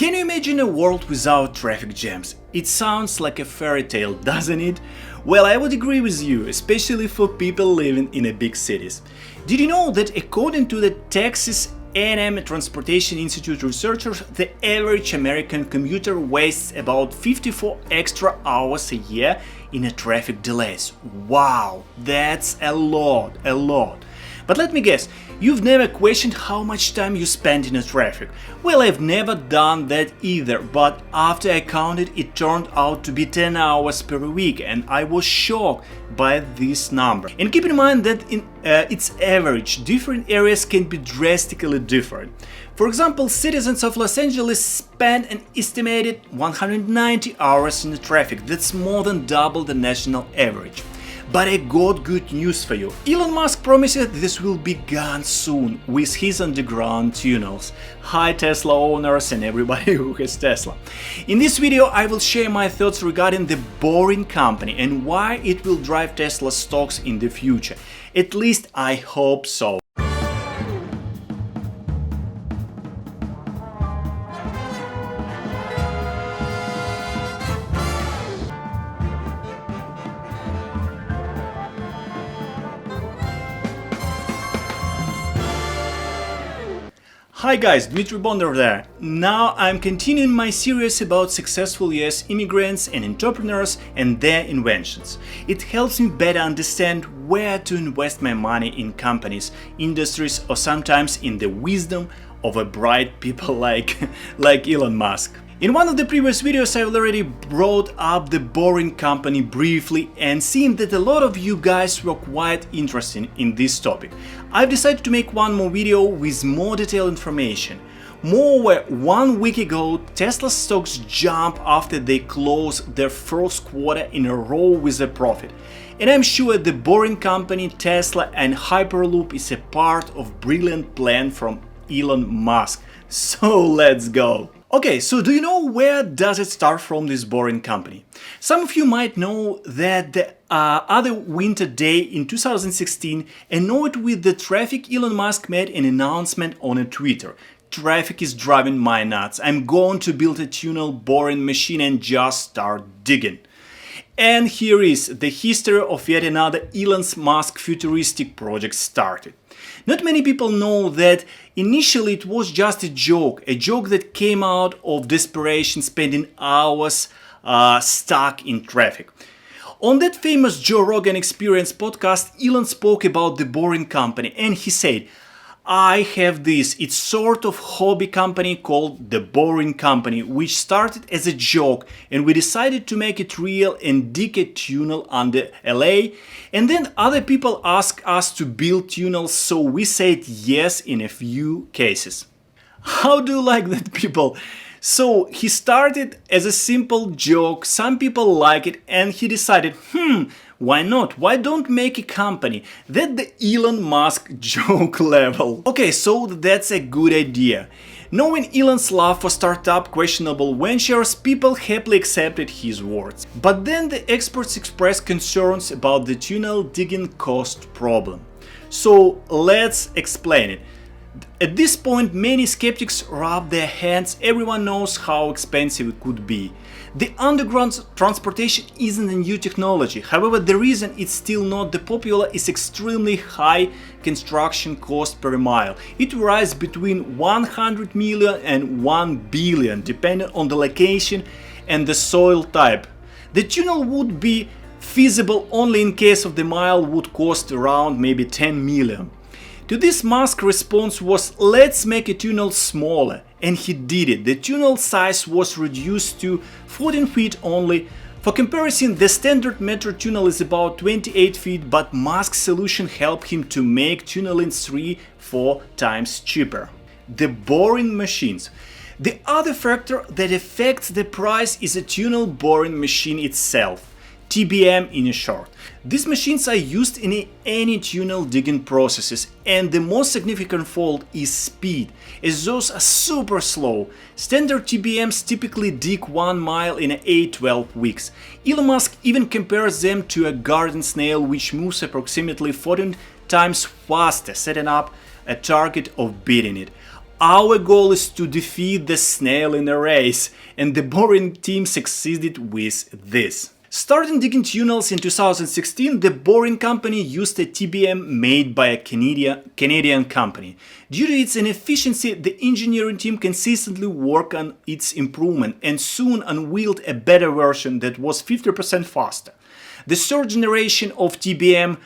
Can you imagine a world without traffic jams? It sounds like a fairy tale, doesn't it? Well, I would agree with you, especially for people living in big cities. Did you know that according to the Texas A&M Transportation Institute researchers, the average American commuter wastes about 54 extra hours a year in traffic delays? Wow, that's a lot. But let me guess, you've never questioned how much time you spend in traffic. Well, I've never done that either, but after I counted, it turned out to be 10 hours per week, and I was shocked by this number. And keep in mind that in its average, different areas can be drastically different. For example, citizens of Los Angeles spend an estimated 190 hours in the traffic. That's more than double the national average. But I got good news for you. Elon Musk promises this will be gone soon with his underground tunnels. Hi Tesla owners and everybody who has Tesla. In this video I will share my thoughts regarding the Boring Company and why it will drive Tesla stocks in the future. At least I hope so. Hi guys, Dmitry Bonder there. Now I'm continuing my series about successful US immigrants and entrepreneurs and their inventions. It helps me better understand where to invest my money in companies, industries, or sometimes in the wisdom of bright people like Elon Musk. In one of the previous videos I already brought up the Boring Company briefly and seemed that a lot of you guys were quite interested in this topic. I've decided to make one more video with more detailed information. Moreover, 1 week ago Tesla stocks jumped after they closed their first quarter in a row with a profit. And I'm sure the Boring Company, Tesla and Hyperloop is a part of brilliant plan from Elon Musk. So let's go! Okay, so do you know where does it start from, this Boring Company? Some of you might know that the other winter day in 2016, annoyed with the traffic, Elon Musk made an announcement on Twitter. Traffic is driving my nuts. I'm going to build a tunnel boring machine and just start digging. And here is the history of yet another Elon Musk futuristic project started. Not many people know that initially it was just a joke that came out of desperation, spending hours stuck in traffic. On that famous Joe Rogan Experience podcast, Elon spoke about the Boring Company and he said, I have this, it's sort of hobby company called the Boring Company, which started as a joke and we decided to make it real and dig a tunnel under LA, and then other people asked us to build tunnels, so we said yes in a few cases. How do you like that, people? So he started as a simple joke, some people like it, and he decided, why not? Why don't make a company? That's the Elon Musk joke level. Okay, so that's a good idea. Knowing Elon's love for startup questionable ventures, people happily accepted his words. But then the experts expressed concerns about the tunnel digging cost problem. So let's explain it. At this point, many skeptics rub their hands. Everyone knows how expensive it could be. The underground transportation isn't a new technology. However, the reason it's still not the popular is extremely high construction cost per mile. It varies between 100 million and 1 billion, depending on the location and the soil type. The tunnel would be feasible only in case of the mile would cost around maybe 10 million. To this, Musk's response was, let's make a tunnel smaller, and he did it. The tunnel size was reduced to 14 feet only. For comparison, the standard metro tunnel is about 28 feet, but Musk's solution helped him to make tunneling 3-4 times cheaper. The boring machines. The other factor that affects the price is a tunnel boring machine itself. TBM in short. These machines are used in any tunnel digging processes, and the most significant fault is speed, as those are super slow. Standard TBMs typically dig 1 mile in 8-12 weeks. Elon Musk even compares them to a garden snail, which moves approximately 14 times faster, setting up a target of beating it. Our goal is to defeat the snail in a race, and the Boring team succeeded with this. Starting digging tunnels in 2016, the Boring company used a TBM made by a Canadian company. Due to its inefficiency, the engineering team consistently worked on its improvement and soon unveiled a better version that was 50% faster. The third generation of TBM,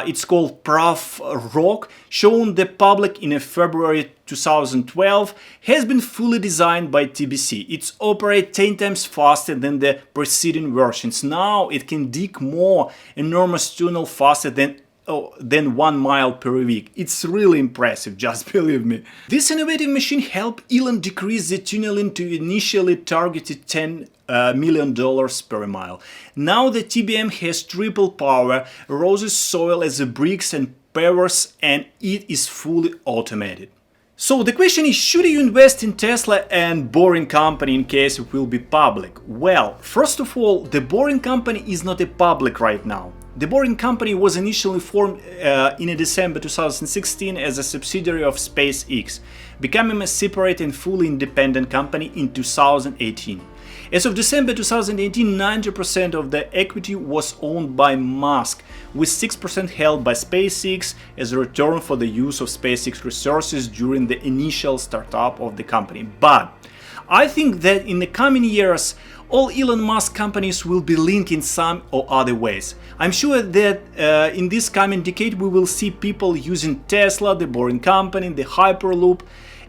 it's called Prof Rock, shown the public in February 2012, has been fully designed by TBC. It operates 10 times faster than the preceding versions. Now it can dig more enormous tunnel faster than 1 mile per week. It's really impressive, just believe me. This innovative machine helped Elon decrease the tunneling to initially targeted $10 million per mile. Now the TBM has triple power, roses soil as a bricks and pavers, and it is fully automated. So the question is, should you invest in Tesla and Boring company in case it will be public? Well, first of all, the Boring company is not a public right now. The Boring company was initially formed in December 2016 as a subsidiary of SpaceX, becoming a separate and fully independent company in 2018. As of December 2018, 90% of the equity was owned by Musk, with 6% held by SpaceX as a return for the use of SpaceX resources during the initial startup of the company. But I think that in the coming years, all Elon Musk companies will be linked in some or other ways. I'm sure that in this coming decade we will see people using Tesla, the Boring company, the Hyperloop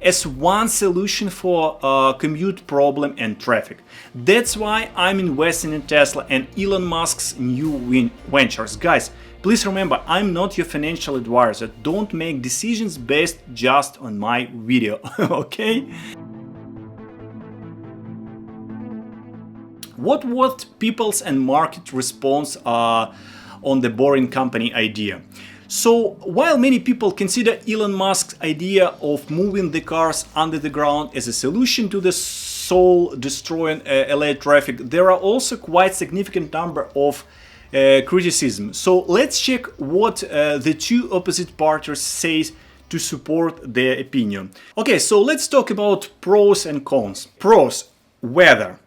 as one solution for commute problem and traffic. That's why I'm investing in Tesla and Elon Musk's new ventures. Guys, please remember, I'm not your financial advisor. Don't make decisions based just on my video, okay? What was people's and market response on the Boring company idea? So, while many people consider Elon Musk's idea of moving the cars under the ground as a solution to the soul-destroying LA traffic, there are also quite significant number of criticism. So let's check what the two opposite parties say to support their opinion. Okay, so let's talk about pros and cons. Pros: weather.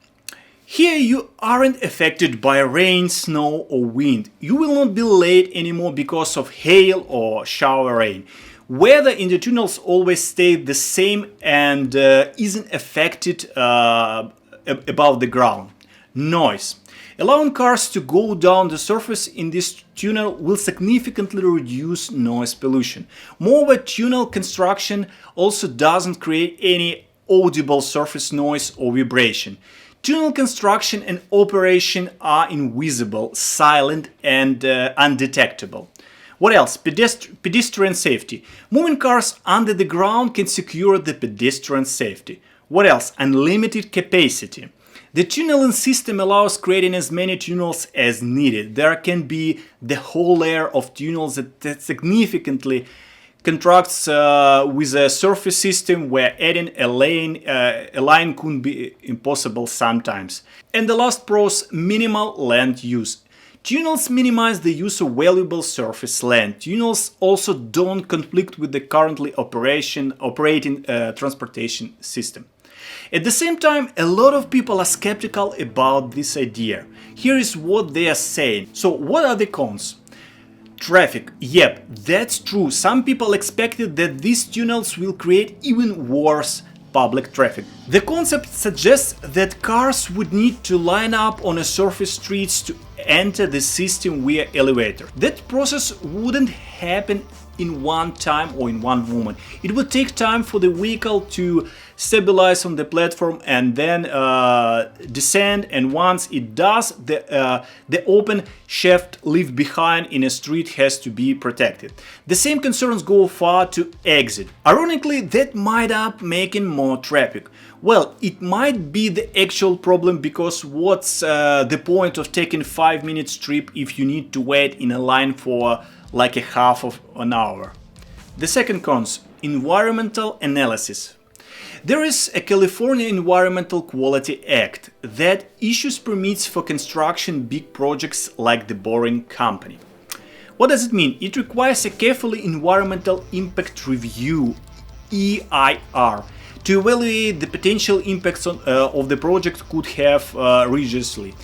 Here you aren't affected by rain, snow or wind. You will not be late anymore because of hail or shower rain. Weather in the tunnels always stays the same and isn't affected above the ground. Noise. Allowing cars to go down the surface in this tunnel will significantly reduce noise pollution. Moreover, tunnel construction also doesn't create any audible surface noise or vibration. Tunnel construction and operation are invisible, silent and undetectable. What else? Pedestrian safety. Moving cars under the ground can secure the pedestrian safety. What else? Unlimited capacity. The tunneling system allows creating as many tunnels as needed. There can be the whole layer of tunnels that significantly contracts with a surface system where adding a line could be impossible sometimes. And the last pros: minimal land use. Tunnels minimize the use of valuable surface land. Tunnels also don't conflict with the currently operating transportation system. At the same time, a lot of people are skeptical about this idea. Here is what they are saying. So what are the cons? Traffic. Yep, that's true. Some people expected that these tunnels will create even worse public traffic. The concept suggests that cars would need to line up on a surface streets to enter the system via elevator. That process wouldn't happen in one time or in one moment. It would take time for the vehicle to stabilize on the platform and then descend, and once it does, the open shaft left behind in a street has to be protected. The same concerns go far to exit. Ironically, that might up making more traffic. Well, it might be the actual problem, because what's the point of taking 5 minutes trip if you need to wait in a line for like a half of an hour? The second cons: environmental analysis. There is a California Environmental Quality Act that issues permits for construction big projects like the Boring company. What does it mean? It requires a carefully environmental impact review EIR to evaluate the potential impacts of the project could have religiously.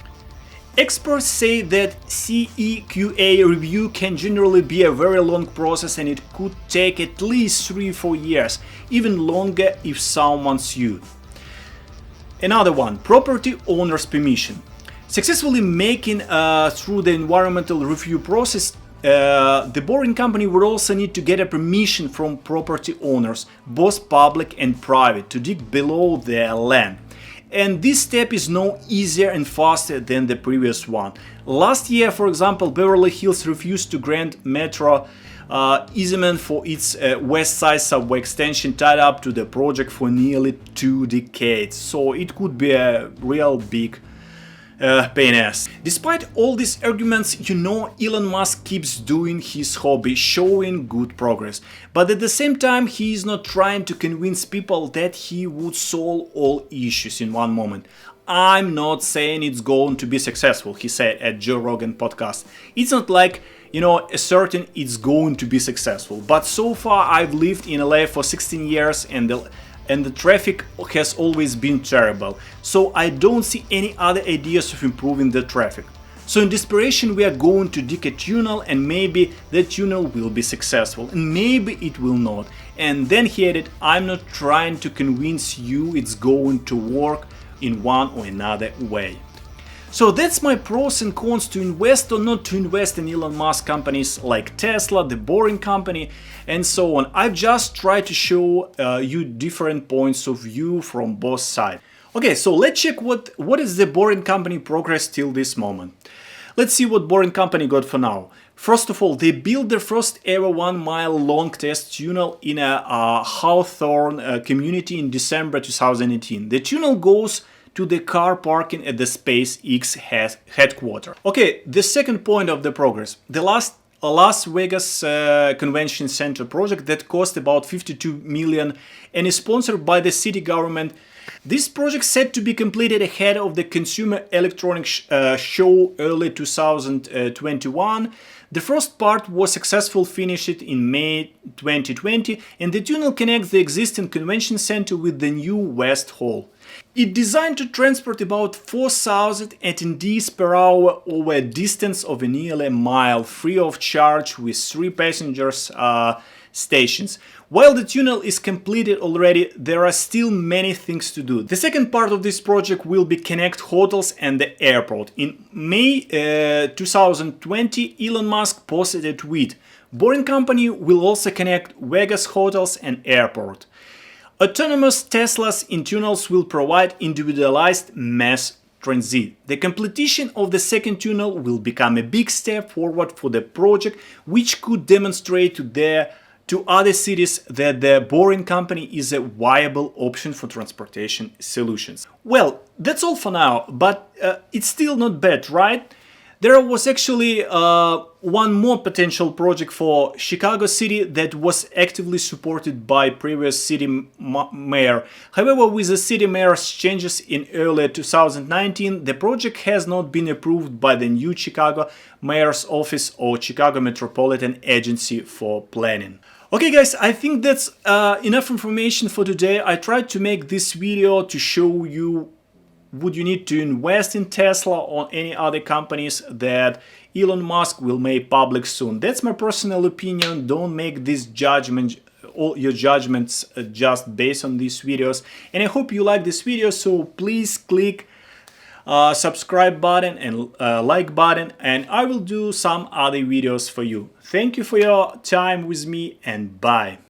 Experts say that CEQA review can generally be a very long process and it could take at least 3-4 years, even longer if someone's sued. Another one, property owner's permission. Successfully making through the environmental review process, the boring company would also need to get a permission from property owners, both public and private, to dig below their land. And this step is no easier and faster than the previous one. Last year, for example, Beverly Hills refused to grant Metro easement for its west side subway extension tied up to the project for nearly 2 decades. So it could be a real big pain ass. Despite all these arguments, Elon Musk keeps doing his hobby, showing good progress. But at the same time, he is not trying to convince people that he would solve all issues in one moment. I'm not saying it's going to be successful, he said at Joe Rogan podcast. It's not like, a certain it's going to be successful. But so far I've lived in LA for 16 years and the traffic has always been terrible. So I don't see any other ideas of improving the traffic. So in desperation we are going to dig a tunnel and maybe the tunnel will be successful and maybe it will not. And then he added, I'm not trying to convince you it's going to work in one or another way. So that's my pros and cons to invest or not to invest in Elon Musk companies like Tesla, the Boring Company, and so on. I've just tried to show you different points of view from both sides. Okay, so let's check what is the Boring Company progress till this moment. Let's see what Boring Company got for now. First of all, they built their first ever 1-mile long test tunnel in a Hawthorne community in December 2018. The tunnel goes to the car parking at the SpaceX headquarters. Okay, the second point of the progress. The Las Vegas Convention Center project that cost about $52 million and is sponsored by the city government. This project set to be completed ahead of the Consumer Electronics Show early 2021. The first part was successfully finished in May 2020 and the tunnel connects the existing convention center with the new West Hall. It's designed to transport about 4,000 attendees per hour over a distance of nearly a mile, free of charge with 3 passengers stations. While the tunnel is completed already, there are still many things to do. The second part of this project will be connect hotels and the airport. In May 2020, Elon Musk posted a tweet. Boring Company will also connect Vegas hotels and airport. Autonomous Teslas in tunnels will provide individualized mass transit. The completion of the second tunnel will become a big step forward for the project, which could demonstrate to other cities that the Boring Company is a viable option for transportation solutions. Well, that's all for now, but it's still not bad, right? There was actually one more potential project for Chicago City that was actively supported by previous city mayor. However, with the city mayor's changes in early 2019, the project has not been approved by the new Chicago mayor's office or Chicago Metropolitan Agency for Planning. Okay guys, I think that's enough information for today. I tried to make this video to show you would you need to invest in Tesla or any other companies that Elon Musk will make public soon. That's my personal opinion. Don't make this judgment, all your judgments just based on these videos. And I hope you like this video, so please click subscribe button and like button, and I will do some other videos for you. Thank you for your time with me, and bye.